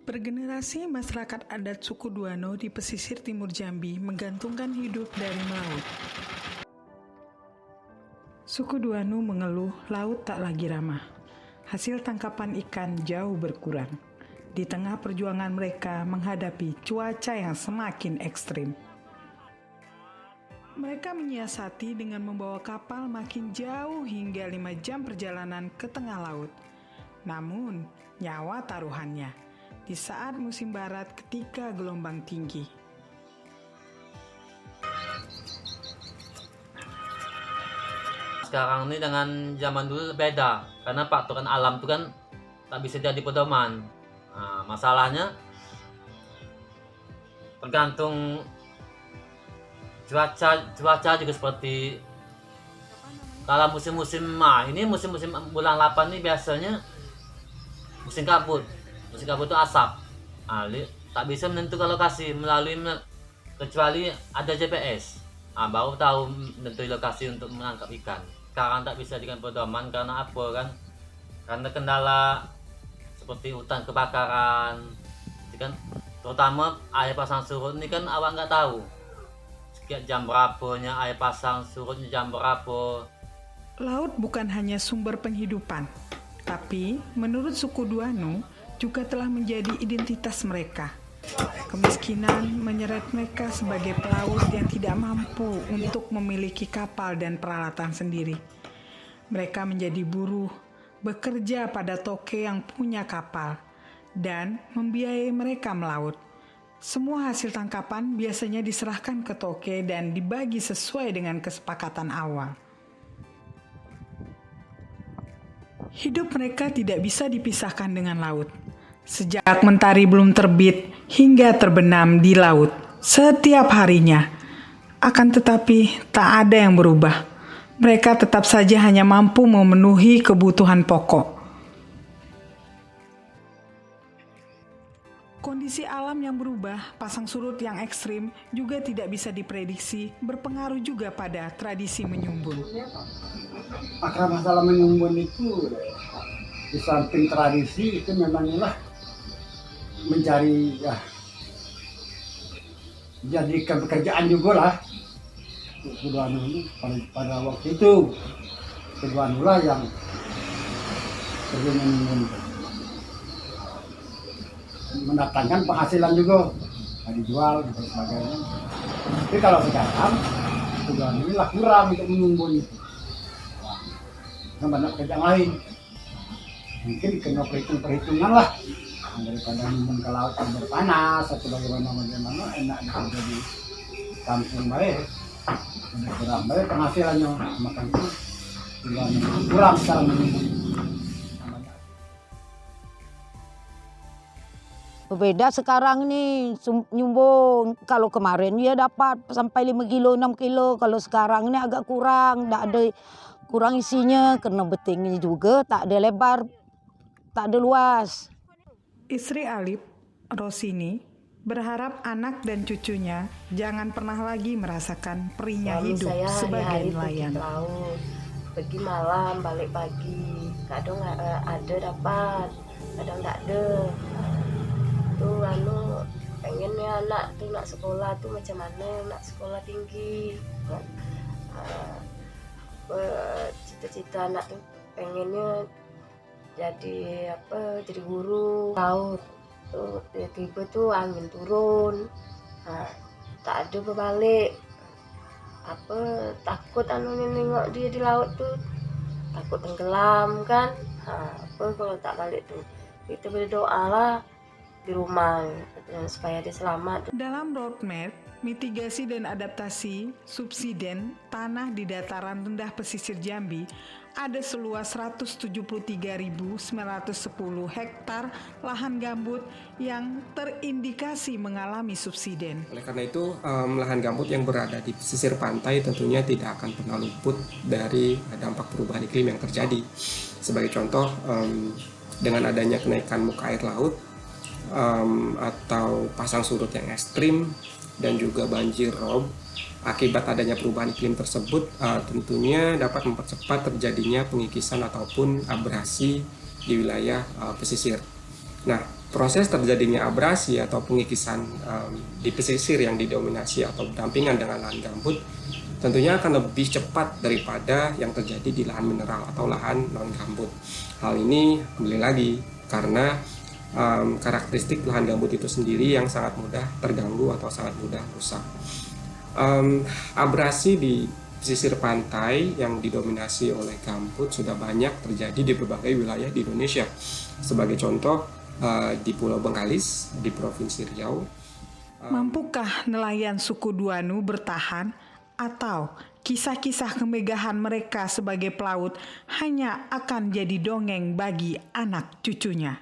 Bergenerasi masyarakat adat suku Duano di pesisir timur Jambi menggantungkan hidup dari melaut. Suku Duano mengeluh laut tak lagi ramah. Hasil tangkapan ikan jauh berkurang. Di tengah perjuangan mereka menghadapi cuaca yang semakin ekstrim. Mereka menyiasati dengan membawa kapal makin jauh hingga 5 jam perjalanan ke tengah laut. Namun, nyawa taruhannya di saat musim barat ketika gelombang tinggi. Sekarang ini dengan zaman dulu beda, karena faktoran alam itu kan tak bisa jadi pedoman. Nah, masalahnya tergantung cuaca juga seperti kalau musim-musim ini musim-musim bulan 8 ini biasanya musim kabut. Musim kabut itu asap. Tak bisa menentukan lokasi melalui kecuali ada GPS. Baru tahu menentukan lokasi untuk menangkap ikan. Sekarang tak bisa dengan pedoman karena apa kan? Karena kendala seperti hutan kebakaran, kan terutama air pasang surut ini kan awak nggak tahu setiap jam berapanya air pasang surutnya jam berapa. Laut bukan hanya sumber penghidupan, tapi menurut suku Duano juga telah menjadi identitas mereka. Kemiskinan menyeret mereka sebagai pelaut yang tidak mampu untuk memiliki kapal dan peralatan sendiri. Mereka menjadi buruh, bekerja pada toke yang punya kapal, dan membiayai mereka melaut. Semua hasil tangkapan biasanya diserahkan ke toke dan dibagi sesuai dengan kesepakatan awal. Hidup mereka tidak bisa dipisahkan dengan laut. Sejak mentari belum terbit hingga terbenam di laut setiap harinya. Akan tetapi tak ada yang berubah. Mereka tetap saja hanya mampu memenuhi kebutuhan pokok. Kondisi alam yang berubah, pasang surut yang ekstrim juga tidak bisa diprediksi, berpengaruh juga pada tradisi menyumbun. Akar masalah menyumbun itu di samping tradisi itu memanglah mencari jadikan pekerjaan juga lah. Duano ini pada waktu itu Duano lah yang kerja menyumbun, mendatangkan penghasilan juga, dijual dan sebagainya. Tapi kalau sekarang Duano ini lah kurang untuk menyumbun itu. Banyak kerjaan lain, mungkin kena perhitungan lah daripada minum ke laut yang berpanas atau bagaimana enak kerja di kampung baik, kurang baik penghasilannya, makanya kurang sekarang minum. Berbeda sekarang nih nyumbung. Kalau kemarin ya dapat sampai 5 kilo, 6 kilo. Kalau sekarang ini agak kurang, kurang isinya karena betingnya juga tak ada lebar, tak ada luas. Istri Alip, Rosini, berharap anak dan cucunya jangan pernah lagi merasakan perihnya hidup sebagai nelayan. Pergi malam, balik pagi. Kadang ada dapat, kadang tak ada. Tuh pengennya anak tuh nak sekolah tuh macam mana, nak sekolah tinggi. Cita-cita anak tuh pengennya jadi guru laut. Tuh tiba-tiba tuh angin turun, tak ada berbalik. Takut nengok dia di laut tuh, takut tenggelam kan. Kalau tak balik tuh kita berdoa lah di rumah supaya dia selamat. Dalam roadmap mitigasi dan adaptasi subsiden tanah di dataran rendah pesisir Jambi, ada seluas 173.910 hektar lahan gambut yang terindikasi mengalami subsiden. Oleh karena itu, lahan gambut yang berada di pesisir pantai tentunya tidak akan pernah luput dari dampak perubahan iklim yang terjadi. Sebagai contoh, dengan adanya kenaikan muka air laut, atau pasang surut yang ekstrim dan juga banjir rob akibat adanya perubahan iklim tersebut, tentunya dapat mempercepat terjadinya pengikisan ataupun abrasi di wilayah pesisir. Nah, proses terjadinya abrasi atau pengikisan di pesisir yang didominasi atau berdampingan dengan lahan gambut tentunya akan lebih cepat daripada yang terjadi di lahan mineral atau lahan non gambut. Hal ini kembali lagi karena karakteristik lahan gambut itu sendiri yang sangat mudah terganggu atau sangat mudah rusak. Abrasi di pesisir pantai yang didominasi oleh gambut sudah banyak terjadi di berbagai wilayah di Indonesia. Sebagai contoh, di Pulau Bengkalis, di Provinsi Riau. Mampukah nelayan suku Duanu bertahan, atau kisah-kisah kemegahan mereka sebagai pelaut hanya akan jadi dongeng bagi anak cucunya?